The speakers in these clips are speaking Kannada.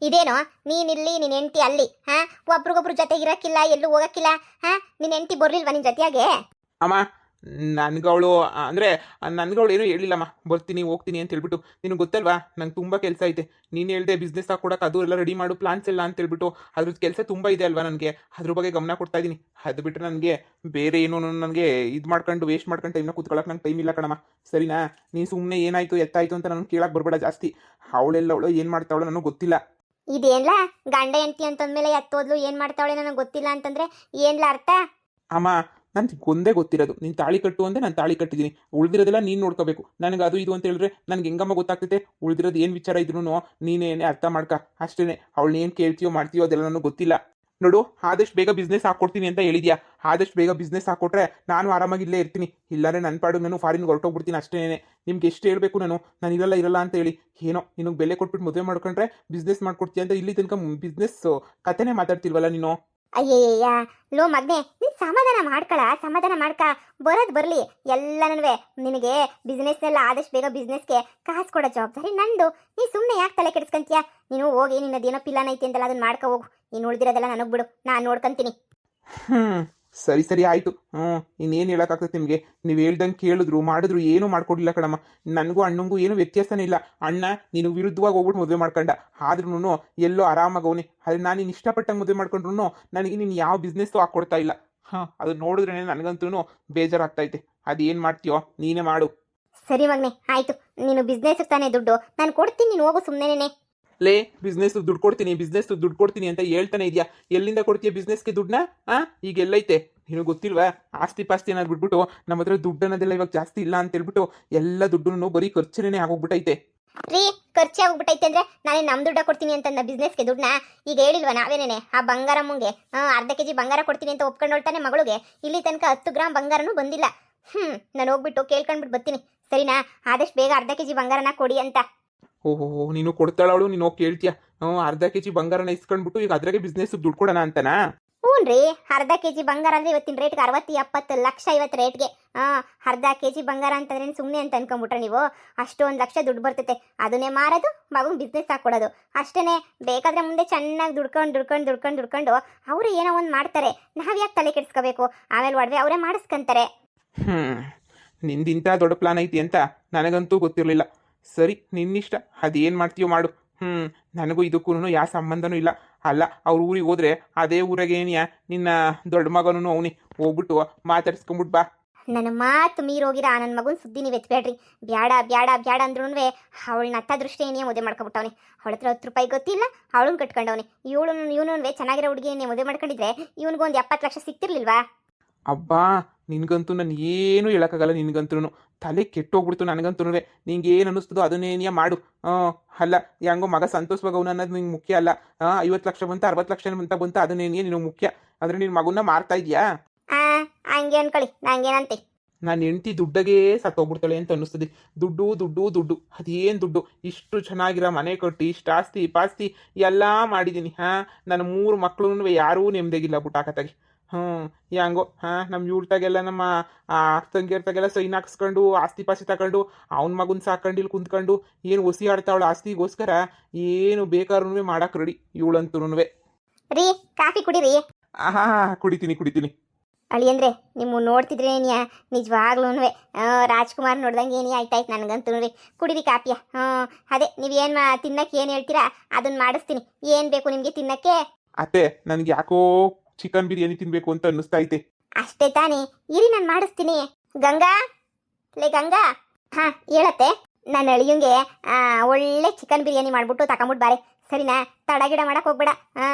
ಇದೇನೋ ನೀನಿಲ್ಲಿ ನಿನ್ನ ಹೆಂಡತಿ ಅಲ್ಲಿ ಒಬ್ರಿಗೊಬ್ರು ಜೊತೆಗಿರಕ್ಕಿಲ್ಲ, ಎಲ್ಲೂ ಹೋಗಕ್ಕಿಲ್ಲ. ನಿನ್ನ ಹೆಂಡತಿ ಬರ್ಲಿಲ್ವಾ ನಿನ್ ಜೊತೆಯಾಗೆ? ಅಮ್ಮ, ನನ್ಗವಳು ಅಂದರೆ ನನ್ಗವಳು ಏನೂ ಹೇಳಿಲ್ಲಮ್ಮ, ಬರ್ತೀನಿ ಹೋಗ್ತೀನಿ ಅಂತ ಹೇಳ್ಬಿಟ್ಟು. ನಿನಗೆ ಗೊತ್ತಲ್ವಾ ನಂಗೆ ತುಂಬ ಕೆಲಸ ಐತೆ. ನೀನು ಹೇಳ್ದೆ ಬಿಸ್ನೆಸ್ ಹಾಕೊಡಕ್ಕೆ ಅದು ಎಲ್ಲ ರೆಡಿ ಮಾಡು, ಪ್ಲಾನ್ಸ್ ಎಲ್ಲ ಅಂತ ಹೇಳ್ಬಿಟ್ಟು. ಅದ್ರದ್ದು ಕೆಲಸ ತುಂಬ ಇದೆ ಅಲ್ವಾ ನನಗೆ, ಅದ್ರ ಬಗ್ಗೆ ಗಮನ ಕೊಡ್ತಾ ಇದ್ದೀನಿ. ಅದು ಬಿಟ್ಟರೆ ನನಗೆ ಬೇರೆ ಏನೂ ನನಗೆ ಇದು ಮಾಡ್ಕೊಂಡು ವೇಸ್ಟ್ ಮಾಡ್ಕೊಂಡು ಟೈಮ್ನ ಕೂತ್ಕೊಳ್ಳೋಕೆ ನಂಗೆ ಟೈಮ್ ಇಲ್ಲ ಕಣಮ್ಮ, ಸರಿನಾ? ನೀನು ಸುಮ್ಮನೆ ಏನಾಯಿತು ಎತ್ತಾಯಿತು ಅಂತ ನನಗೆ ಕೇಳಕ್ಕೆ ಬರಬೇಡ ಜಾಸ್ತಿ. ಅವಳು ಏನು ಮಾಡ್ತಾವಳು ನನಗೆ ಗೊತ್ತಿಲ್ಲ. ಇದೇನ್ಲ ಗಂಡ ಹೆಂಡತಿ ಅಂತಂದ್ಮೇಲೆ ಎತ್ತೋದ್ಲು ಏನ್ ಮಾಡ್ತಾವಳೆ ನನಗೆ ಗೊತ್ತಿಲ್ಲ ಅಂತಂದ್ರೆ ಏನ್ಲ ಅರ್ಥ? ಅಮ್ಮ, ನನಗೆ ಒಂದೇ ಗೊತ್ತಿರೋದು, ನೀನು ತಾಳಿ ಕಟ್ಟು ಅಂದರೆ ನಾನು ತಾಳಿ ಕಟ್ಟಿದ್ದೀನಿ. ಉಳಿದಿರೋದೆಲ್ಲ ನೀನು ನೋಡ್ಕೋಬೇಕು. ನನಗೆ ಅದು ಇದು ಅಂತ ಹೇಳಿದ್ರೆ ನನಗೆ ಹೆಂಗಮ್ಮ ಗೊತ್ತಾಗ್ತೈತೆ? ಉಳಿದಿರೋದು ಏನು ವಿಚಾರ ಇದ್ರೂ ನೀನೇನೇ ಅರ್ಥ ಮಾಡ್ಕ ಅಷ್ಟೇ. ಅವಳನ್ನ ಏನು ಕೇಳ್ತೀಯೋ ಮಾಡ್ತೀಯೋ ಅದೆಲ್ಲ ನನಗೆ ಗೊತ್ತಿಲ್ಲ. ನೋಡು, ಆದಷ್ಟು ಬೇಗ ಬಿಸ್ನೆಸ್ ಹಾಕ್ಕೊಡ್ತೀನಿ ಅಂತ ಹೇಳಿದ್ಯಾ. ಆದಷ್ಟು ಬೇಗ ಬಿಸ್ನೆಸ್ ಹಾಕ್ಕೊಟ್ರೆ ನಾನು ಆರಾಮಾಗಿ ಇಲ್ಲೇ ಇರ್ತೀನಿ. ಇಲ್ಲಾಂದರೆ ನನ್ನ ಪಾಡು ನಾನು ಫಾರಿನ್ಗೆ ಹೊರಟೋಗ್ಬಿಡ್ತೀನಿ ಅಷ್ಟೇ. ನಿಮ್ಗೆ ಎಷ್ಟು ಹೇಳಬೇಕು ನಾನು ಇರಲ್ಲ ಅಂತ ಹೇಳಿ. ಏನೋ ನಿನಗೆ ಬೆಲೆ ಕೊಟ್ಬಿಟ್ಟು ಮದುವೆ ಮಾಡ್ಕೊಂಡ್ರೆ ಬಿಸ್ನೆಸ್ ಮಾಡ್ಕೊಡ್ತೀಯ ಅಂತ ಇಲ್ಲಿ ತನಕ ಬಿಸ್ನೆಸ್ ಕತೆನೇ ಮಾತಾಡ್ತಿಲ್ವಲ್ಲ ನೀನು? ಅಯ್ಯಯ್ಯ ಲೋ ಮಗ್ನೆ, ನೀನ್ ಸಮಾಧಾನ ಮಾಡ್ಕ ಬರೋದ್ ಬರ್ಲಿ. ಎಲ್ಲನೂ ನಿನಗೆ ಬಿಸ್ನೆಸ್ ಎಲ್ಲ ಆದಷ್ಟು ಬೇಗ ಬಿಸ್ನೆಸ್ಗೆ ಕಾಸು ಕೊಡೋ ಜವಾಬ್ದಾರಿ ನಂದು. ನೀ ಸುಮ್ಮನೆ ಯಾಕೆ ತಲೆ ಕೆಡಿಸ್ಕೊಂತೀಯ? ನೀನು ಹೋಗಿ ನಿನ್ನದೇನೋ ಪಿಲಾನ್ ಐತಿ ಅಂತಲ್ಲ, ಅದನ್ನ ಮಾಡ್ಕೊ ಹೋಗು. ನೀನು ಉಳಿದಿರೋದೆಲ್ಲ ನನಗೆ ಬಿಡು, ನಾನು ನೋಡ್ಕೊಂತೀನಿ. ಸರಿ ಆಯಿತು. ಇನ್ನೇನು ಹೇಳೋಕ್ಕಾಗ್ತದೆ ನಿಮಗೆ? ನೀವು ಹೇಳ್ದಂಗೆ ಕೇಳಿದ್ರು ಮಾಡಿದ್ರು ಏನೂ ಮಾಡ್ಕೊಡ್ಲಿಲ್ಲ ಕಣಮ್ಮ. ನನಗೂ ಅಣ್ಣಂಗೂ ಏನೂ ವ್ಯತ್ಯಾಸನೇ ಇಲ್ಲ. ಅಣ್ಣ ನೀನು ವಿರುದ್ಧವಾಗಿ ಹೋಗ್ಬಿಟ್ಟು ಮದುವೆ ಮಾಡ್ಕೊಂಡ, ಆದ್ರೂ ಎಲ್ಲೋ ಆರಾಮಾಗವನಿ. ಆದರೆ ನಾನು ನೀನು ಇಷ್ಟಪಟ್ಟಂಗೆ ಮದುವೆ ಮಾಡ್ಕೊಂಡ್ರು ನನಗೆ ನೀನು ಯಾವ ಬಿಸ್ನೆಸ್ಸು ಹಾಕ್ಕೊಡ್ತಾ ಇಲ್ಲ. ಅದು ನೋಡಿದ್ರೆ ನನಗಂತೂ ಬೇಜಾರಾಗ್ತೈತೆ. ಅದೇನು ಮಾಡ್ತೀಯೋ ನೀನೇ ಮಾಡು. ಸರಿ ಮಗನೆ, ಆಯ್ತು. ನೀನು ಬಿಸ್ನೆಸ್ ತಾನೇ ದುಡ್ಡು ನಾನು ಕೊಡ್ತೀನಿ, ನೀನು ಹೋಗು ಸುಮ್ಮನೆ. ಲೇ, ಬಿಸ್ನೆಸ್ ದುಡ್ಡು ಕೊಡ್ತೀನಿ ಅಂತ ಹೇಳ್ತಾನೆ ಇದೆಯಾ? ಎಲ್ಲಿಂದ ಕೊಡ್ತೀಯ ಬಿಸ್ನೆಸ್ಗೆ ದುಡ್ಡನ್ನ? ಈಗ ಎಲ್ಲೈತೆ ನಿನಗೆ ಗೊತ್ತಿಲ್ವಾ? ಆಸ್ತಿ ಪಾಸ್ತಿ ಏನಾದ್ರು ಬಿಟ್ಬಿಟ್ಟು ನಮ್ಮ ಹತ್ರ ದುಡ್ಡು ಅನ್ನೋದೆಲ್ಲ ಇವಾಗ ಜಾಸ್ತಿ ಇಲ್ಲ ಅಂತ ಹೇಳ್ಬಿಟ್ಟು ಎಲ್ಲ ದುಡ್ಡು ಬರೀ ಖರ್ಚನೇ ಆಗೋಗ್ಬಿಟ್ಟೈತೆ. ರೀ, ಖರ್ಚೆ ಆಗ್ಬಿಟ್ಟೈತೆ ಅಂದ್ರೆ ನಾನೇ ನಮ್ಮ ದುಡ್ಡ ಕೊಡ್ತೀನಿ ಅಂತಂದ ಬಿಸ್ನೆಸ್ಗೆ ದುಡ್ಡನ್ನ ಈಗ ಹೇಳಿಲ್ವಾ ನಾವೇನೇನೆ? ಆ ಬಂಗಾರಮ್ಮಂಗೆ ಅರ್ಧ ಕೆಜಿ ಬಂಗಾರ ಕೊಡ್ತೀನಿ ಅಂತ ಒಪ್ಕೊಂಡು ಹೊಳ್ತಾನೆ ಮಗಳಿಗೆ. ಇಲ್ಲಿ ತನಕ 10 ಗ್ರಾಮ್ ಬಂಗಾರನೂ ಬಂದಿಲ್ಲ. ನಾನು ಹೋಗ್ಬಿಟ್ಟು ಕೇಳ್ಕೊಂಡ್ಬಿಟ್ಟು ಬರ್ತೀನಿ, ಸರಿನಾ? ಆದಷ್ಟು ಬೇಗ ಅರ್ಧ ಕೆಜಿ ಬಂಗಾರನ ಕೊಡಿ ಅಂತ. ಓಹೋ, ನೀನು ಕೊಡ್ತಾಳವಳು, ನೀನು ಹೋಗಿ ಕೇಳ್ತೀಯ? ಅರ್ಧ ಕೆಜಿ ಬಂಗಾರನ ಇಸ್ಕೊಂಡ್ಬಿಟ್ಟು ಈಗ ಅದ್ರಾಗೆ ಬಿಸ್ನೆಸ್ ದುಡ್ಡು ಕೊಡೋಣ ಅಂತನಾ? ಹ್ಞೂ, ಅರ್ಧ ಕೆಜಿ ಬಂಗಾರ ಅಂದ್ರೆ ಇವತ್ತಿನ ರೇಟ್ಗೆ 60-70 ಲಕ್ಷ. ಇವತ್ತು ರೇಟ್ಗೆ ಅರ್ಧ ಕೆಜಿ ಬಂಗಾರ ಅಂತಂದ್ರೆ ಸುಮ್ಮನೆ ಅಂತ ಅನ್ಕೊಂಬಿಟ್ರೆ ನೀವು? ಅಷ್ಟೊಂದು ಲಕ್ಷ ದುಡ್ಡು ಬರ್ತೈತೆ. ಅದನ್ನೇ ಮಾರೋದು, ಮಗನ್ ಬಿಸ್ನೆಸ್ ಹಾಕೊಡೋದು ಅಷ್ಟೇ. ಬೇಕಾದ್ರೆ ಮುಂದೆ ಚೆನ್ನಾಗಿ ದುಡ್ಕೊಂಡು ಅವರು ಏನೋ ಒಂದು ಮಾಡ್ತಾರೆ. ನಾವು ಯಾಕೆ ತಲೆ ಕೆಡಿಸ್ಕೋಬೇಕು? ಆಮೇಲೆ ಒಡವೆ ಅವರೇ ಮಾಡಿಸ್ಕೊಂತಾರೆ. ನಿಂದಿಂತ ದೊಡ್ಡ ಪ್ಲಾನ್ ಐತಿ ಅಂತ ನನಗಂತೂ ಗೊತ್ತಿರಲಿಲ್ಲ. ಸರಿ, ನಿನ್ನಿಷ್ಟ, ಅದೇನು ಮಾಡ್ತೀಯೋ ಮಾಡು. ನನಗೂ ಇದಕ್ಕೂ ಯಾವ ಸಂಬಂಧನೂ ಇಲ್ಲ. ಅಲ್ಲ, ಅವ್ರ ಊರಿಗೆ ಹೋದ್ರೆ ಅದೇ ಊರಾಗೆ ನಿನ್ನ ದೊಡ್ಡ ಮಗನೂ ಅವನಿ ಹೋಗ್ಬಿಟ್ಟು ಮಾತಾಡ್ಸ್ಕೊಂಬಿಟ್ಟು ಬಾ. ನನ್ನ ಮಾತು ಮೀರೋಗಿರ ನನ್ನ ಮಗನ ಸುದ್ದಿ ನೀವು ಎತ್ಬೇಡ್ರಿ. ಬ್ಯಾಡ ಅಂದ್ರೂ ಅವಳನ್ನ ಅತ್ತ ದೃಷ್ಟಿ ಏನೇ ಮದುವೆ ಮಾಡ್ಕೊಬಿಟ್ಟವನಿ. ಅವಳ ಹತ್ರ 10 ರೂಪಾಯಿ ಗೊತ್ತಿಲ್ಲ, ಅವಳನ್ನ ಕಟ್ಕೊಂಡವನಿ. ಇವನು ಚೆನ್ನಾಗಿರೋ ಹುಡುಗಿನೇ ಮದುವೆ ಮಾಡ್ಕೊಂಡಿದ್ರೆ ಇವನಿಗೊಂದು 70 ಲಕ್ಷ ಸಿಕ್ತಿರ್ಲಿಲ್ವಾ? ಅಬ್ಬಾ, ನಿನ್ಗಂತೂ ನಾನು ಏನೂ ಹೇಳೋಕ್ಕಾಗಲ್ಲ. ನಿನ್ಗಂತೂ ತಲೆ ಕೆಟ್ಟೋಗ್ಬಿಡ್ತು. ನನಗಂತೂ ನಿಂಗೆ ಏನು ಅನ್ನಿಸ್ತದೋ ಅದನ್ನೇನಿಯ ಮಾಡು. ಅಲ್ಲ, ಹೆಂಗೋ ಮಗ ಸಂತೋಷವಾಗವನು ಅನ್ನೋದು ನಿಂಗೆ ಮುಖ್ಯ ಅಲ್ಲ. 50 ಲಕ್ಷ ಬಂತ 60 ಲಕ್ಷ ಬಂತ ಅದನ್ನೇನಿಯ ನಿನಗೆ ಮುಖ್ಯ. ಆದರೆ ನಿನ್ನ ಮಗನ್ನ ಮಾರ್ತಾ ಇದೆಯಾ? ಹಂಗೆ ಅನ್ಕೊಳ್ಳಿ, ನಂಗೇನಂತೆ. ನಾನು ಹೆಂಡ್ತಿ ದುಡ್ಡಾಗೇ ಸತ್ತೋಗ್ಬಿಡ್ತಾಳೆ ಅಂತ ಅನ್ನಿಸ್ತದೆ. ದುಡ್ಡು ಅದೇನು ದುಡ್ಡು? ಇಷ್ಟು ಚೆನ್ನಾಗಿರೋ ಮನೆ ಕೊಟ್ಟು ಇಷ್ಟು ಆಸ್ತಿ ಪಾಸ್ತಿ ಎಲ್ಲ ಮಾಡಿದ್ದೀನಿ. ನನ್ನ 3 ಮಕ್ಕಳು ಯಾರೂ ನೆಮ್ಮದಿಗಿಲ್ಲ ಬುಟ್ಟಾಕತ್ತಾಗಿ. ಹೆಂಗೋ ನಮ್ಮ ಇವ್ರತಾಗೆಲ್ಲ ನಮ್ಮ ತಂಗಿಯರ್ತಾಗೆಲ್ಲ ಸೈನ್ ಹಾಕ್ಸ್ಕೊಂಡು ಆಸ್ತಿ ಪಾಸ್ತಿ ತಗೊಂಡು ಅವನ ಮಗನ ಸಾಕೊಂಡು ಇಲ್ಲಿ ಕುಂತ್ಕೊಂಡು ಏನು ಒಸಿ ಆಡ್ತಾವಳು ಆಸ್ತಿಗೋಸ್ಕರ. ಏನು ಬೇಕಾದ್ರೂ ಮಾಡಕ್ಕೆ ರೆಡಿ ಇವಳಂತೂ. ರೀ, ಕಾಫಿ ಕುಡಿರಿ. ಕುಡಿತೀನಿ. ಅಳಿ ಅಂದ್ರೆ ನಿಮ್ಮ ನೋಡ್ತಿದ್ರೆ ನಿಜವಾಗ್ಲೂ ರಾಜ್ಕುಮಾರ್ ನೋಡ್ದಂಗೆ ಆಯ್ತಾಯ್ತು ನನಗಂತೂ. ಕುಡಿರಿ ಕಾಪಿಯ. ಅದೇ ನೀವೇನು ತಿನ್ನಕ್ಕೆ ಏನು ಹೇಳ್ತೀರಾ ಅದನ್ನ ಮಾಡಿಸ್ತೀನಿ. ಏನು ಬೇಕು ನಿಮಗೆ ತಿನ್ನಕ್ಕೆ? ಅತ್ತೆ, ನನಗೆ ಯಾಕೋ ಚಿಕನ್ ಬಿರಿಯಾನಿ ತಿನ್ಬೇಕು ಅಂತ ಅನ್ನಿಸ್ತಾ ಐತೆ. ಅಷ್ಟೇ ತಾನೇ, ಇರಿ ನಾನು ಮಾಡಿಸ್ತೀನಿ. ಗಂಗಾ, ಗಂಗಾ. ಹೇಳತ್ತೆ, ನನ್ನ ಅಳಿಯಂಗೆ ಒಳ್ಳೆ ಚಿಕನ್ ಬಿರಿಯಾನಿ ಮಾಡ್ಬಿಟ್ಟು ತಗೊಂಬಿಟ್ಟು ಬಾರೆ, ಸರಿನಾ? ತಡಗಿಡ ಮಾಡಕ್ಕೆ ಹೋಗ್ಬೇಡ.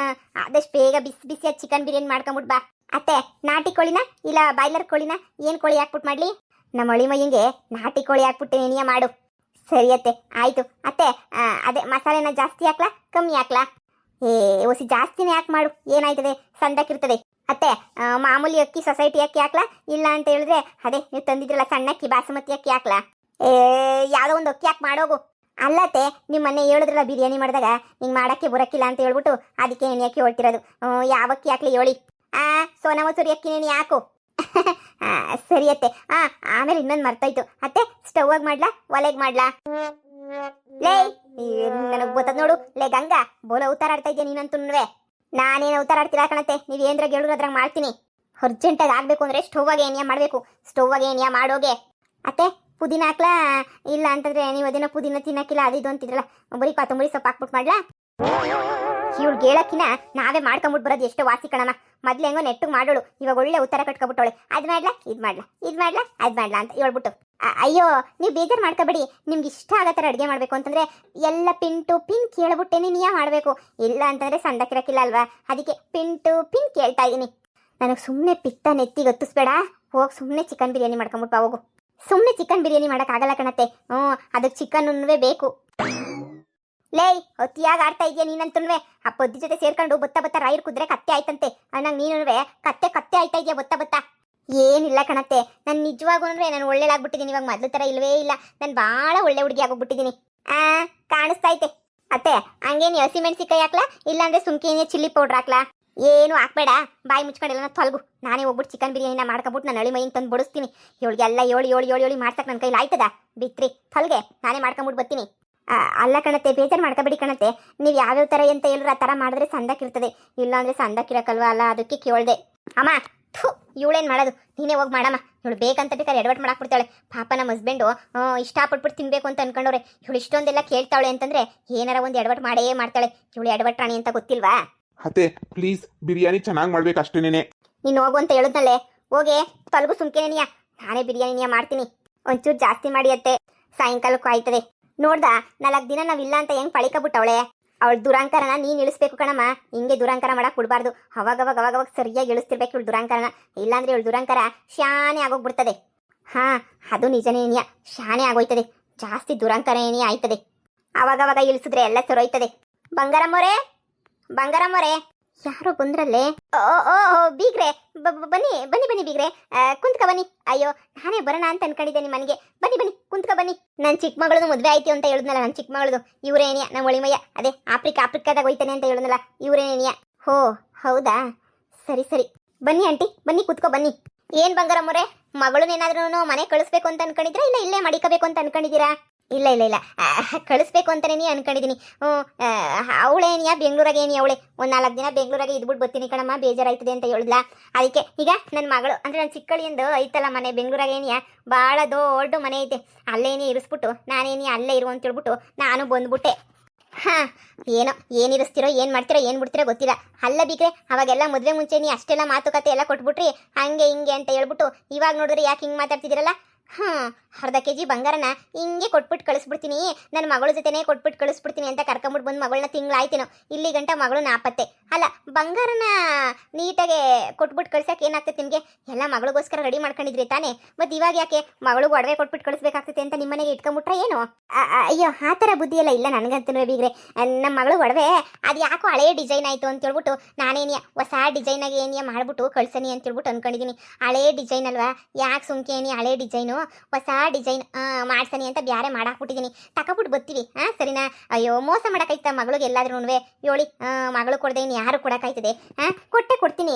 ಆದಷ್ಟು ಬೇಗ ಬಿಸಿಯಾದ ಚಿಕನ್ ಬಿರಿಯಾನಿ ಮಾಡ್ಕೊಂಬಿಟ್ಟು ಬಾ. ಅತ್ತೆ, ನಾಟಿ ಕೋಳಿನ ಇಲ್ಲ ಬಾಯ್ಲರ್ ಕೋಳಿನ? ಏನು ಕೋಳಿ ಹಾಕ್ಬಿಟ್ಟು ಮಾಡಲಿ? ನಮ್ಮ ಅಳಿ ಮಯ್ಯಂಗೆ ನಾಟಿ ಕೋಳಿ ಹಾಕ್ಬಿಟ್ಟು ಏನಿಯ ಮಾಡು. ಸರಿ ಅತ್ತೆ, ಆಯಿತು. ಅತ್ತೆ, ಅದೇ ಮಸಾಲೆನ ಜಾಸ್ತಿ ಹಾಕ್ಲಾ ಕಮ್ಮಿ ಹಾಕ್ಲಾ? ಒಸಿ ಜಾಸ್ತಿನೇ ಯಾಕೆ ಮಾಡು, ಏನಾಯ್ತದೆ? ಸಂದಕ್ಕಿರ್ತದೆ. ಅತ್ತೆ, ಮಾಮೂಲಿ ಅಕ್ಕಿ ಸೊಸೈಟಿ ಅಕ್ಕಿ ಹಾಕ್ಲಾ? ಇಲ್ಲ ಅಂತ ಹೇಳಿದ್ರೆ ಅದೇ ನೀವು ತಂದಿದ್ರಲ್ಲ ಸಣ್ಣ ಅಕ್ಕಿ ಬಾಸುಮತಿ ಅಕ್ಕಿ ಹಾಕ್ಲಾ? ಯಾವುದೋ ಒಂದು ಅಕ್ಕಿ ಹಾಕಿ ಮಾಡೋಗು. ಅಲ್ಲತ್ತೆ, ನಿಮ್ಮ ಮನೆ ಹೇಳಿದ್ರಲ್ಲ ಬಿರಿಯಾನಿ ಮಾಡಿದಾಗ ನಿಂಗೆ ಮಾಡೋಕ್ಕೆ ಬರೋಕ್ಕಿಲ್ಲ ಅಂತ ಹೇಳ್ಬಿಟ್ಟು ಅದಕ್ಕೆ ಏನು ಅಕ್ಕಿ ಹೊಳ್ತಿರೋದು. ಯಾವ ಅಕ್ಕಿ ಹಾಕ್ಲಿ ಹೇಳಿ? ಸೋನಾ ಮಸೂರಿ ಅಕ್ಕಿನೇನು ಯಾಕು? ಸರಿ ಅತ್ತೆ. ಆಮೇಲೆ ಇನ್ನೊಂದು ಮರ್ತಾಯ್ತು ಅತ್ತೆ, ಸ್ಟವ್ ಆಗಿ ಮಾಡ್ಲಾ ಒಲೆಗೆ ಮಾಡ್ಲಾ? ಲೇ ನನಗೆ ಗೊತ್ತದ ನೋಡು. ಲೇ ಗಂಗಾ, ಬೋಲ ಅವತಾರ ಆಡ್ತಾ ಇದ್ಯಾ ನೀನಂತುನ್ವೆ. ನಾನೇನು ಅವತಾರ ಆಡ್ತಿಲ್ಲ ಕಣತೆ. ನೀವು ಏನ್ರಾಗ ಹೇಳಿದ್ರು ಅದ್ರಾಗ ಮಾಡ್ತೀನಿ. ಅರ್ಜೆಂಟಾಗಿ ಆಗಬೇಕು ಅಂದರೆ ಸ್ಟೌವಾಗೆ ಏನಿಯಾ ಮಾಡಬೇಕು. ಸ್ಟೌವಾಗೆ ಏನಿಯಾ ಮಾಡೋಗೆ. ಅತ್ತೆ ಪುದೀನ ಹಾಕ್ಲಾ? ಇಲ್ಲ ಅಂತಂದ್ರೆ ನೀವು ಅದೇನೋ ಪುದೀನ ತಿನ್ನಕ್ಕಿಲ್ಲ ಅದು ಇದು ಅಂತಿದ್ರಲ್ಲ, ಬರೀ ಕೊತ್ತಂಬರಿ ಸೊಪ್ಪು ಹಾಕ್ಬಿಟ್ಟು ಮಾಡ್ಲಾ? ಇವ್ಳಿಗೆ ಹೇಳಕ್ಕಿನ ನಾವೇ ಮಾಡ್ಕೊಂಬಿಟ್ಟು ಬರೋದು ಎಷ್ಟೋ ವಾಸಿ ಕಣಮ್ಮ. ಮೊದ್ಲು ಹೆಂಗೋ ನೆಟ್ಟಿಗೆ ಮಾಡೋಳು, ಇವಾಗ ಒಳ್ಳೆ ಉತ್ತರ ಕಟ್ಕೊಬಿಟ್ಟವಳೆ. ಅದು ಮಾಡ್ಲಾ ಇದು ಮಾಡ್ಲಾ ಇದು ಮಾಡ್ಲಾ ಅದು ಮಾಡ್ಲಾ ಅಂತ ಹೇಳ್ಬಿಟ್ಟು. ಅಯ್ಯೋ ನೀವು ಬೇಜಾರು ಮಾಡ್ಕೋಬೇಡಿ. ನಿಮ್ಗೆ ಇಷ್ಟ ಆಗೋ ಥರ ಅಡುಗೆ ಮಾಡಬೇಕು ಅಂತಂದರೆ ಎಲ್ಲ ಪಿನ್ ಟು ಪಿನ್ ಕೇಳ್ಬಿಟ್ಟೇನೆ ನೀಯೇ ಮಾಡಬೇಕು. ಇಲ್ಲ ಅಂತಂದರೆ ಸಂದಕ್ಕಿರಕ್ಕಿಲ್ಲ ಅಲ್ವಾ, ಅದಕ್ಕೆ ಪಿನ್ ಟು ಪಿನ್ ಕೇಳ್ತಾ ಇದ್ದೀನಿ. ನನಗೆ ಸುಮ್ಮನೆ ಪಿತ್ತ ನೆತ್ತಿಗೆ ಹೊತ್ತಿಸ್ಬೇಡ. ಹೋಗಿ ಸುಮ್ಮನೆ ಚಿಕನ್ ಬಿರಿಯಾನಿ ಮಾಡ್ಕೊಂಬಿಟ್ಟು ಹೋಗು. ಸುಮ್ಮನೆ ಚಿಕನ್ ಬಿರಿಯಾನಿ ಮಾಡೋಕ್ಕಾಗಲ್ಲ ಕಣತ್ತೆ. ಅದಕ್ಕೆ ಚಿಕನ್ನುವೇ ಬೇಕು. ಲೇ ಹೊತ್ತಿಯಾಗ ಆಡ್ತಾ ಇದೆಯಾ ನೀನಂತುನ್ವೆ. ಆ ಪೊದ್ದಿ ಜೊತೆ ಸೇರ್ಕೊಂಡು ಬತ್ತ ರಾಯರ್ ಕುದ್ರೆ ಕತ್ತೆ ಆಯ್ತಂತೆ ಅನ್ನಂಗೆ ನೀನುವೆ ಕತ್ತೆ ಆಯ್ತಾ ಇದೆಯಾ ಬತ್ತ. ಏನಿಲ್ಲ ಕಣತ್ತೆ, ನಾನು ನಿಜವಾಗೂ ಅಂದರೆ ನಾನು ಒಳ್ಳೆದಾಗ್ಬಿಟ್ಟಿದ್ದೀನಿ. ಇವಾಗ ಮೊದಲು ಥರ ಇಲ್ವೇ ಇಲ್ಲ. ನಾನು ಭಾಳ ಒಳ್ಳೆ ಹುಡುಗಿ ಆಗೋಗ್ಬಿಟ್ಟಿದ್ದೀನಿ. ಕಾಣಿಸ್ತೈತೆ. ಅತ್ತೆ ಹಂಗೇನು ಹಸಿಮೆಣ್ಸಿಕಾಯಿ ಹಾಕ್ಲಾ? ಇಲ್ಲಾಂದ್ರೆ ಸುಮ್ಕೇನೆ ಚಿಲ್ಲಿ ಪೌಡ್ರ್ ಹಾಕ್ಲಾ? ಏನು ಹಾಕ್ಬೇಡ, ಬಾಯಿ ಮುಚ್ಕೊಂಡೆಲ್ಲ ತೊಲಗು. ನಾನೇ ಹೋಗ್ಬಿಟ್ಟು ಚಿಕನ್ ಬಿರಿಯಾನಿನ ಮಾಡ್ಕೊಬಿಟ್ಟು ನಾನು ಹಳಿ ಮೈಯಿಂದ ತಂದು ಬಡಿಸ್ತೀನಿ. ಇವಳಿಗೆಲ್ಲ ಏಳಿ ಮಾಡ್ಸಕ್ಕೆ ನನ್ನ ಕೈಲಿ ಆಯ್ತದ? ಬಿತ್ರಿ ತೊಲಗೆ, ನಾನೇ ಮಾಡ್ಕೊಂಬಿಟ್ಟು ಬರ್ತೀನಿ. ಅಲ್ಲ ಕಣತ್ತೆ, ಬೇಜಾರು ಮಾಡ್ಕೊಬೇಡಿ ಕಣತ್ತೆ. ನೀವು ಯಾವ್ಯಾವ ಥರ ಅಂತ ಹೇಳಿದ್ರೆ ಆ ಥರ ಮಾಡಿದ್ರೆ ಸಂದಕ್ಕಿರ್ತದೆ. ಇಲ್ಲಾಂದರೆ ಸಂದಕ್ಕಿರಕ್ಕಲ್ವ ಅಲ್ಲ, ಅದಕ್ಕೆ ಕೇಳ್ದೆ. ಅಮ್ಮ ಥೂ, ಇವಳೇನು ಮಾಡೋದು, ನೀನೇ ಹೋಗಿ ಮಾಡಮ್ಮ. ಇವಳು ಬೇಕಂತ ಬೇಕಾದ್ರೆ ಎಡವಟ್ ಮಾಡಾಕ್ಬಿಡ್ತಾಳೆ. ಪಾಪ ನಮ್ಮ ಹಸ್ಬೆಂಡು ಇಷ್ಟಪಟ್ಬಿಟ್ಟು ತಿನ್ಬೇಕು ಅಂತ ಅನ್ಕೊಂಡವ್ರೆ. ಇವಳು ಇಷ್ಟೊಂದೆಲ್ಲ ಕೇಳ್ತಾವಳೆ ಅಂತಂದ್ರೆ ಏನಾರ ಒಂದು ಎಡವಟ್ ಮಾಡೇ ಮಾಡ್ತಾಳೆ. ಇವಳು ಎಡವಟ್ ರಾಣಿ ಅಂತ ಗೊತ್ತಿಲ್ವಾ? ಅತ್ತೆ ಪ್ಲೀಸ್ ಬಿರಿಯಾನಿ ಚೆನ್ನಾಗಿ ಮಾಡ್ಬೇಕು ಅಷ್ಟೇನೆ. ನೀನು ಹೋಗು ಅಂತ ಹೇಳುದ್ನಲ್ಲೇ, ಹೋಗಿ ತೊಲಗು ಸುಮ್ಕೇನಿಯಾ. ನಾನೇ ಬಿರಿಯಾನಿಯ ಮಾಡ್ತೀನಿ. ಒಂಚೂರು ಜಾಸ್ತಿ ಮಾಡಿ ಅತ್ತೆ, ಸಾಯಂಕಾಲಕ್ಕೂ ಆಯ್ತದೆ. ನೋಡ್ದ 4 ದಿನ ನಾವಿಲ್ಲ ಅಂತ ಹೆಂಗೆ ಪಳಿಕಬಿಟ್ಟವಳೆ. ಅವಳು ದುರಾಂಕಾರನ ನೀನು ಇಳಿಸ್ಬೇಕು ಕಣಮ್ಮ. ಹಿಂಗೆ ದುರಾಂಕಾರ ಮಾಡಕ್ಕೆ ಬಿಡಬಾರ್ದು. ಅವಾಗವಾಗ ಸರಿಯಾಗಿ ಇಳಿಸ್ತಿರ್ಬೇಕು ಇವಳು ದುರಾಂಕಾರನ. ಇಲ್ಲಾಂದ್ರೆ ಇವಳು ದುರಾಂಕಾರ ಶಾನೆ ಆಗೋಗ್ಬಿಡ್ತದೆ. ಅದು ನಿಜನೇನಿಯ, ಶಾನೆ ಆಗೋಯ್ತದೆ. ಜಾಸ್ತಿ ದುರಾಂಕಾರ ಏನೇ ಆಯ್ತದೆ. ಅವಾಗವಾಗ ಇಳಿಸಿದ್ರೆ ಎಲ್ಲ ಸರೋಯ್ತದೆ. ಬಂಗಾರಮ್ಮೋರೆ ಯಾರೋ ಬಂದ್ರಲ್ಲೇ. ಓ ಬೀಗ್ರೆ, ಬನ್ನಿ ಬೀಗ್ರೆ, ಕುಂತ್ಕ ಬನ್ನಿ. ಅಯ್ಯೋ ನಾನೇ ಬರೋಣ ಅಂತ ಅನ್ಕೊಂಡಿದ್ದೆ ನಿಮ್ಮ ಮನೆಗೆ. ಬನ್ನಿ ಕುಂತ್ಕ ಬನ್ನಿ. ನನ್ನ ಚಿಕ್ಕ ಮಗಳದು ಮದುವೆ ಆಯ್ತು ಅಂತ ಹೇಳಿದ್ನಲ್ಲ, ನನ್ನ ಚಿಕ್ಕ ಮಗಳದು ಇವರೇನಿಯ, ನಮ್ಮ ಒಳಿಮಯ್ಯ. ಅದೇ ಆಫ್ರಿಕಾದಾಗ ಹೋಯ್ತಾನೆ ಅಂತ ಹೇಳಿದ್ನಲ್ಲ, ಇವರೇನಿಯ. ಹೋ ಹೌದಾ, ಸರಿ ಬನ್ನಿ ಆಂಟಿ, ಬನ್ನಿ ಕುತ್ಕೋ ಬನ್ನಿ. ಏನು ಬಂಗಾರಮ್ಮೋರೆ, ಮಗಳನ್ನೇನಾದ್ರೂ ಮನೆ ಕಳಿಸ್ಬೇಕು ಅಂತ ಅನ್ಕೊಂಡಿದ್ರಾ ಇಲ್ಲ ಇಲ್ಲೇ ಮಡಿಕಬೇಕು ಅಂತ ಅನ್ಕೊಂಡಿದ್ದೀರಾ? ಇಲ್ಲ ಕಳಿಸ್ಬೇಕು ಅಂತಲೇ ಅನ್ಕೊಂಡಿದ್ದೀನಿ. ಅವಳೇನಿಯಾ ಬೆಂಗಳೂರಾಗೇನಿ, ಅವಳೆ ಒಂದು 4 ದಿನ ಬೆಂಗಳೂರಾಗೆ ಇದ್ಬಿಟ್ಟು ಬರ್ತೀನಿ ಕಣಮ್ಮ, ಬೇಜಾರಾಯ್ತದೆ ಅಂತ ಹೇಳಿದ್ಲ. ಅದಕ್ಕೆ ಈಗ ನನ್ನ ಮಗಳು ಅಂದರೆ ನನ್ನ ಚಿಕ್ಕಳಿಯಿಂದ ಐತಲ್ಲ ಮನೆ ಬೆಂಗಳೂರಾಗೇನಿಯಾ, ಭಾಳ ದೊಡ್ಡ ಮನೆ ಐತೆ. ಅಲ್ಲೇನೇ ಇರಿಸ್ಬಿಟ್ಟು ನಾನೇನಿ ಅಲ್ಲೇ ಇರು ಅಂತ ಹೇಳ್ಬಿಟ್ಟು ನಾನು ಬಂದ್ಬಿಟ್ಟೆ. ಏನಿರಿಸ್ತಿರೋ ಏನು ಮಾಡ್ತಿರೋ ಏನು ಬಿಡ್ತಿರೋ ಗೊತ್ತಿಲ್ಲ. ಅಲ್ಲ ಬಿಗ್ರೆ, ಅವಾಗೆಲ್ಲ ಮದುವೆ ಮುಂಚೆ ನೀ ಅಷ್ಟೆಲ್ಲ ಮಾತುಕತೆ ಎಲ್ಲ ಕೊಟ್ಬಿಟ್ರಿ ಹಂಗೆ ಹಿಂಗೆ ಅಂತ ಹೇಳ್ಬಿಟ್ಟು, ಇವಾಗ ನೋಡಿದ್ರೆ ಯಾಕೆ ಹಿಂಗೆ ಮಾತಾಡ್ತಿದ್ದೀರಲ್ಲ? ಅರ್ಧ ಕೆಜಿ ಬಂಗಾರನ ಹಿಂಗೆ ಕೊಟ್ಬಿಟ್ಟು ಕಳಿಸ್ಬಿಡ್ತೀನಿ, ನನ್ನ ಮಗಳ ಜೊತೆನೇ ಕೊಟ್ಬಿಟ್ಟು ಕಳಿಸ್ಬಿಡ್ತೀನಿ ಅಂತ ಕರ್ಕೊಂಬಿಟ್ಟು ಬಂದು ಮಗಳನ್ನ ತಿಂಗಳಾಯ್ತೇನೋ. ಇಲ್ಲಿ ಗಂಟ ಮಗಳು ನಾಪತ್ತೆ. ಅಲ್ಲ ಬಂಗಾರನ ನೀಟಾಗೆ ಕೊಟ್ಬಿಟ್ಟು ಕಳ್ಸಕ್ಕೆ ಏನಾಗ್ತದೆ ನಿಮಗೆ? ಎಲ್ಲ ಮಗಳಿಗೋಸ್ಕರ ರೆಡಿ ಮಾಡ್ಕೊಂಡಿದ್ರಿ ತಾನೇ, ಮತ್ತು ಇವಾಗ ಯಾಕೆ ಮಗಳಿಗೆ ಒಡವೆ ಕೊಟ್ಬಿಟ್ಟು ಕಳಿಸ್ಬೇಕಾಗ್ತದೆ ಅಂತ ನಿಮ್ಮ ಮನೆಗೆ ಇಟ್ಕೊಂಬಿಟ್ರೆ ಏನು? ಅಯ್ಯೋ ಆ ಥರ ಬುದ್ಧಿ ಎಲ್ಲ ಇಲ್ಲ ನನಗಂತೂ ಬೀಗ್ರೆ. ನಮ್ಮ ಮಗಳು ಒಡವೆ ಅದು ಯಾಕೋ ಹಳೇ ಡಿಸೈನ್ ಆಯಿತು ಅಂತ ಹೇಳ್ಬಿಟ್ಟು ನಾನೇನಿಯ ಹೊಸ ಡಿಸೈನಾಗೆ ಏನಿಯ ಮಾಡ್ಬಿಟ್ಟು ಕಳ್ಸನಿ ಅಂತ ಹೇಳ್ಬಿಟ್ಟು ಅಂದ್ಕೊಂಡಿದ್ದೀನಿ. ಹಳೇ ಡಿಸೈನ್ ಅಲ್ವಾ, ಯಾಕೆ ಸುಮ್ಕೆ ಏನಿ ಹಳೇ ಡಿಸೈನು ಹೊಸ ಡಿಸೈನ್ ಮಾಡ್ಸನಿ ಅಂತ ಬ್ಯಾರೆ ಮಾಡಾಕ್ಬಿಟ್ಟಿದ್ದೀನಿ. ತಕೊಬಿಟ್ಟು ಬರ್ತೀವಿ. ಸರಿನಾ? ಅಯ್ಯೋ ಮೋಸ ಮಾಡೋಕ್ಕಾಯ್ತಾ ಮಗಳಿಗೆ ಎಲ್ಲಾದ್ರೂ ಹೇಳಿ ಮಗಳು ಕೊಡದೆ ಇನ್ನು ಯಾರು ಕೊಡೋಕ್ಕಾಯ್ತದೆ? ಕೊಟ್ಟೆ ಕೊಡ್ತೀನಿ.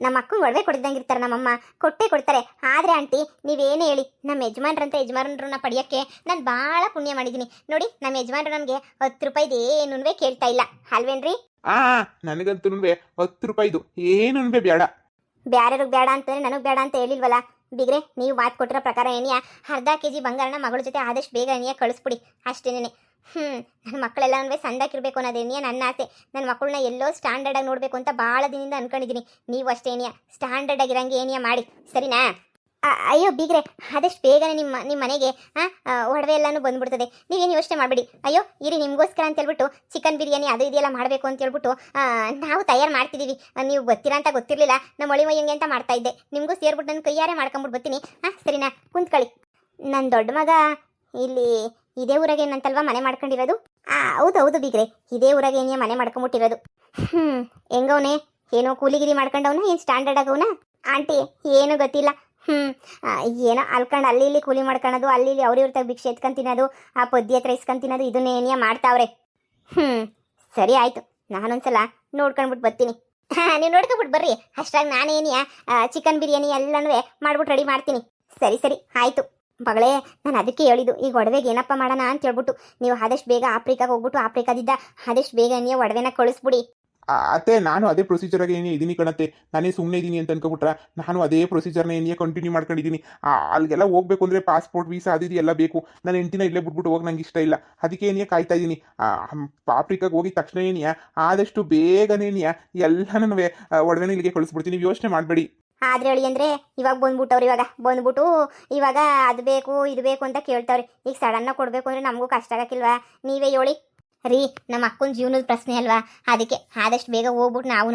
ನಮ್ಮ ಅಕ್ಕಂಗೆ ಒಡವೆ ಕೊಡ್ದಂಗಿರ್ತಾರೆ ನಮ್ಮಮ್ಮ, ಕೊಟ್ಟೆ ಕೊಡ್ತಾರೆ. ಆದರೆ ಆಂಟಿ ನೀವೇನೇ ಹೇಳಿ, ನಮ್ಮ ಯಜಮಾನ್ರನ್ನ ಪಡೆಯೋಕ್ಕೆ ನಾನು ಭಾಳ ಪುಣ್ಯ ಮಾಡಿದ್ದೀನಿ ನೋಡಿ. ನಮ್ಮ ಯಜಮಾನ್ರು ನಮಗೆ 10 ರೂಪಾಯಿದು ಏನೂ ಕೇಳ್ತಾ ಇಲ್ಲ ಅಲ್ವೇನ್ರಿ? ನನಗಂತೂ 10 ರೂಪಾಯಿದು ಏನೂ ಬೇಡ. ಬ್ಯಾರೆರಿಗೆ ಬೇಡ ಅಂತಂದ್ರೆ ನನಗೆ ಬೇಡ ಅಂತ ಹೇಳಿಲ್ವಲ್ಲ ಬಿಗ್ರೆ. ನೀವು ಮಾತು ಕೊಟ್ಟಿರೋ ಪ್ರಕಾರ ಏನಿಯಾ ಅರ್ಧ ಕೆಜಿ ಬಂಗಾರನ ಮಗಳ ಜೊತೆ ಆದಷ್ಟು ಬೇಗ ಏನಿಯಾ ಕಳಿಸ್ಬಿಡಿ ಅಷ್ಟೇನೆ. ನನ್ನ ಮಕ್ಕಳೆಲ್ಲ ಸಂದಾಕಿರ್ಬೇಕು ಅನ್ನೋದೇನಿಯಾ ನನ್ನ ಆಸೆ. ನನ್ನ ಮಕ್ಕಳನ್ನ ಎಲ್ಲೋ ಸ್ಟ್ಯಾಂಡರ್ಡಾಗಿ ನೋಡಬೇಕು ಅಂತ ಭಾಳ ದಿನದಿಂದ ಅನ್ಕೊಂಡಿದ್ದೀನಿ. ನೀವು ಅಷ್ಟೇ ಏನಿಯಾ ಸ್ಟ್ಯಾಂಡರ್ಡ್ ಆಗಿರಂಗೆ ಏನಿಯಾ ಮಾಡಿ, ಸರಿನಾ? ಅಯ್ಯೋ ಬೀಗ್ರೆ, ಆದಷ್ಟು ಬೇಗನೆ ನಿಮ್ಮ ಮನೆಗೆ ಒಡವೆ ಎಲ್ಲನೂ ಬಂದ್ಬಿಡ್ತದೆ. ನೀವೇನು ಯೋಚನೆ ಮಾಡಬೇಡಿ. ಅಯ್ಯೋ ಇರಿ, ನಿಮಗೋಸ್ಕರ ಅಂತ ಹೇಳ್ಬಿಟ್ಟು ಚಿಕನ್ ಬಿರಿಯಾನಿ ಅದು ಇದೆಲ್ಲ ಮಾಡಬೇಕು ಅಂತ ಹೇಳ್ಬಿಟ್ಟು ನಾವು ತಯಾರು ಮಾಡ್ತಿದ್ದೀವಿ. ನೀವು ಬರ್ತೀರಾ ಅಂತ ಗೊತ್ತಿರಲಿಲ್ಲ, ನಮ್ಮ ಒಳಿಮಯ್ಯಂಗೆ ಅಂತ ಮಾಡ್ತಾ ಇದ್ದೆ. ನಿಮಗೂ ಸೇರ್ಬಿಟ್ಟು ನನ್ನ ಕೈಯಾರೆ ಮಾಡ್ಕೊಂಬಿಟ್ಟು ಬರ್ತೀನಿ. ಸರಿನಾ? ಕುಂತ್ಕೊಳ್ಳಿ. ನನ್ನ ದೊಡ್ಡ ಮಗ ಇಲ್ಲಿ ಇದೇ ಊರಾಗೆ ಏನಂತಲ್ವಾ ಮನೆ ಮಾಡ್ಕೊಂಡಿರೋದು? ಹೌದು ಬೀಗ್ರೆ, ಇದೇ ಊರಾಗೆ ಏನೇ ಮನೆ ಮಾಡ್ಕೊಂಬಿಟ್ಟಿರೋದು. ಹೆಂಗವನೇ, ಏನೋ ಕೂಲಿಗಿರಿ ಮಾಡ್ಕೊಂಡವನ, ಏನು ಸ್ಟ್ಯಾಂಡರ್ಡ್ ಆಗವನ? ಆಂಟಿ ಏನೂ ಗೊತ್ತಿಲ್ಲ. ಏನೋ ಅಲ್ಕೊಂಡು ಅಲ್ಲಿ ಇಲ್ಲಿ ಕೂಲಿ ಮಾಡ್ಕೊಳೋದು, ಅಲ್ಲಿ ಇಲ್ಲಿ ಅವ್ರಿವ್ರ ಭಿಕ್ಷೆ ಎತ್ಕೊಂಡು ತಿನ್ನೋದು, ಆ ಪದ್ಯ ಹತ್ರ ಇಸ್ಕೊಂಡು ತಿನ್ನೋದು, ಇದನ್ನೇ ಏನಿಯಾ ಮಾಡ್ತಾವ್ರೆ. ಸರಿ ಆಯಿತು, ನಾನೊಂದ್ಸಲ ನೋಡ್ಕೊಂಡ್ಬಿಟ್ಟು ಬರ್ತೀನಿ. ನೀವು ನೋಡ್ಕೊಂಬಿಟ್ಟು ಬರ್ರಿ. ಅಷ್ಟಾಗಿ ನಾನೇನಿಯಾ ಚಿಕನ್ ಬಿರಿಯಾನಿ ಎಲ್ಲನೂ ಮಾಡ್ಬಿಟ್ಟು ರೆಡಿ ಮಾಡ್ತೀನಿ. ಸರಿ ಆಯಿತು. ಮಗಳೇ, ನಾನು ಅದಕ್ಕೆ ಹೇಳಿದ್ದು ಈಗ ಒಡವೆಗೆ ಏನಪ್ಪ ಮಾಡೋಣ ಅಂತ ಹೇಳ್ಬಿಟ್ಟು ನೀವು ಆದಷ್ಟು ಬೇಗ ಆಫ್ರಿಕಾಗೆ ಹೋಗ್ಬಿಟ್ಟು ಆಫ್ರಿಕಾದಿಂದ ಆದಷ್ಟು ಬೇಗ ನೀವು ಒಡವೆನ ಕಳಿಸ್ಬಿಡಿ. ಅತ್ತೆ ನಾನು ಅದೇ ಪ್ರೊಸೀಜರಾಗಿ ಏನೇ ಇದೀನಿ ಕಣತ್ತೆ. ನಾನೇ ಸುಮ್ಮನೆ ಇದ್ದೀನಿ ಅಂತ ಅನ್ಕೊಬಿಟ್ರ ನಾನು ಅದೇ ಪ್ರೊಸೀಜರ್ನ ಏನೇ ಕಂಟಿನ್ಯೂ ಮಾಡ್ಕೊಂಡಿದ್ದೀನಿ. ಅಲ್ಲಿಗೆಲ್ಲ ಹೋಗ್ಬೇಕು ಅಂದರೆ ಪಾಸ್ಪೋರ್ಟ್ ವೀಸಾ ಅದು ಇದು ಎಲ್ಲ ಬೇಕು. ನಾನು ಹೆಂಡ್ತಿನ ಇಲ್ಲೇ ಬಿಟ್ಬಿಟ್ಟು ಹೋಗಿ ನಂಗೆ ಇಷ್ಟ ಇಲ್ಲ. ಅದಕ್ಕೆ ಏನೇ ಕಾಯ್ತಾ ಇದ್ದೀನಿ. ಆಫ್ರಿಕಾಗೆ ಹೋಗಿದ ತಕ್ಷಣ ಏನಿಯಾ ಆದಷ್ಟು ಬೇಗನೇನಿಯಾ ಎಲ್ಲನೂ ಒಡವೆನ ಇಲ್ಲಿಗೆ ಕಳಿಸ್ಬಿಡ್ತೀನಿ, ನೀವು ಯೋಚನೆ ಮಾಡಬೇಡಿ. ಆದ್ರೆ ಹೇಳಿ ಅಂದ್ರೆ ಇವಾಗ ಬಂದ್ಬಿಟ್ಟವ್ರು, ಇವಾಗ ಬಂದ್ಬಿಟ್ಟು ಇವಾಗ ಅದು ಬೇಕು ಇದು ಬೇಕು ಅಂತ ಕೇಳ್ತಾವ್ರಿ. ಈಗ ಸಡನ್ನಾಗಿ ಕೊಡಬೇಕು ಅಂದರೆ ನಮಗೂ ಕಷ್ಟ ಆಗಕ್ಕಿಲ್ವಾ? ನೀವೇ ಹೇಳಿ ರೀ. ನಮ್ಮ ಅಕ್ಕನ ಜೀವನದ ಪ್ರಶ್ನೆ ಅಲ್ವಾ, ಅದಕ್ಕೆ ಆದಷ್ಟು ಬೇಗ ಹೋಗ್ಬಿಟ್ಟು ನಾವು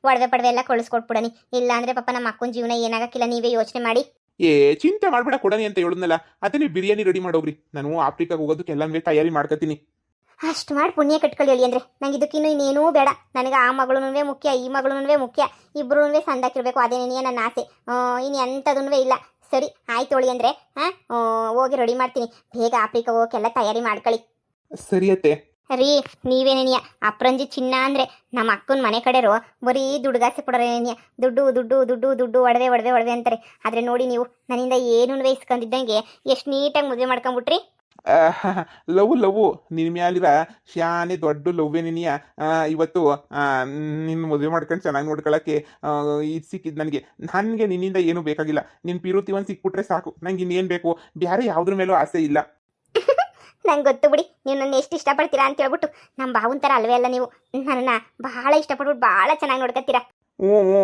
ಒಡವೆ ಪಡವೆ ಎಲ್ಲ ಕಳಿಸ್ಕೊಟ್ಬಿಡನಿ. ಇಲ್ಲ ಅಂದರೆ ಪಾಪ ನಮ್ಮ ಅಕ್ಕನ ಜೀವನ ಏನಾಗಕ್ಕಿಲ್ಲ, ನೀವೇ ಯೋಚನೆ ಮಾಡಿ. ಚಿಂತೆ ಮಾಡಬೇಡ, ಕೊಡನಿ ಅಂತ ಹೇಳಿದ್ನಲ್ಲ. ಅದೇ ನೀವು ಬಿರಿಯಾನಿ ರೆಡಿ ಮಾಡೋಗ್ರಿ, ನಾನು ಆಫ್ರಿಕಾಗೆ ಹೋಗೋದಕ್ಕೆ ಎಲ್ಲನೂ ತಯಾರಿ ಮಾಡ್ಕೊತೀನಿ. ಅಷ್ಟು ಮಾಡಿ ಪುಣ್ಯ ಕಟ್ಕೊಳ್ಳಿ ಹೇಳಿ ಅಂದರೆ ನಂಗೆ ಇದಕ್ಕಿನ್ನೂ ಇನ್ನೇನೂ ಬೇಡ. ನನಗೆ ಆ ಮಗಳೂ ಮುಖ್ಯ, ಈ ಮಗಳೂ ಮುಖ್ಯ, ಇಬ್ಬರೂ ಸಂದಾಕಿರ್ಬೇಕು. ಅದೇನೇ ನನ್ನ ಆಸೆ, ಇನ್ನು ಎಂಥದೂ ಇಲ್ಲ. ಸರಿ ಆಯ್ತು ಹೇಳಿ ಅಂದರೆ ಹೋಗಿ ರೆಡಿ ಮಾಡ್ತೀನಿ. ಬೇಗ ಆಫ್ರಿಕಾ ಹೋಗೋಕ್ಕೆಲ್ಲ ತಯಾರಿ ಮಾಡ್ಕೊಳ್ಳಿ. ಸರಿ ಅತ್ತೆ. ರೀ ನೀವೇನೇನಿಯ ಅಪ್ರಂಜಿ ಚಿನ್ನ ಅಂದರೆ ನಮ್ಮ ಅಕ್ಕನ ಮನೆ ಕಡೆರು ಬರೀ ದುಡ್ಡುಗಾಸೆ ಕೊಡೋರೇನಿಯ, ದುಡ್ಡು ದುಡ್ಡು ದುಡ್ಡು ದುಡ್ಡು ಒಡವೆ ಒಡವೆ ಒಡವೆ ಅಂತಾರೆ. ಆದರೆ ನೋಡಿ ನೀವು ನನ್ನಿಂದ ಏನೂ ಇಸ್ಕೊಂಡಿದ್ದಂಗೆ ಎಷ್ಟು ನೀಟಾಗಿ ಮದುವೆ ಮಾಡ್ಕೊಂಬಿಟ್ರಿ. ಲವ್ ನಿನ್ನ ಮ್ಯಾಲಿರ ಶಾನೆ ದೊಡ್ಡ ಲವ್ವೇನಿಯ. ಇವತ್ತು ನಿನ್ನ ಮದುವೆ ಮಾಡ್ಕೊಂಡು ಚೆನ್ನಾಗಿ ನೋಡ್ಕೊಳ್ಳೋಕ್ಕೆ ಇದು ಸಿಕ್ಕಿದ್ದು ನನಗೆ ನಿನ್ನಿಂದ ಏನೂ ಬೇಕಾಗಿಲ್ಲ. ನಿನ್ನ ಪಿರುತಿ ಒಂದು ಸಿಕ್ಬಿಟ್ರೆ ಸಾಕು, ನಂಗೆ ಇನ್ನೇನು ಬೇಕು, ಬೇರೆ ಯಾವುದ್ರ ಮೇಲೂ ಆಸೆ ಇಲ್ಲ. ನಂಗೆ ಗೊತ್ತು ಬಿಡಿ ನೀವು ನನ್ನ ಎಷ್ಟು ಇಷ್ಟಪಡ್ತೀರಾ ಅಂತ ಹೇಳ್ಬಿಟ್ಟು. ನಮ್ಮ ಬಾವುನ್ ಥರ ಅಲ್ವೇ ಅಲ್ಲ ನೀವು, ನನ್ನನ್ನು ಬಹಳ ಇಷ್ಟಪಟ್ಬಿಟ್ಟು ಭಾಳ ಚೆನ್ನಾಗಿ ನೋಡ್ಕೊತೀರಾ. ಹ್ಞೂ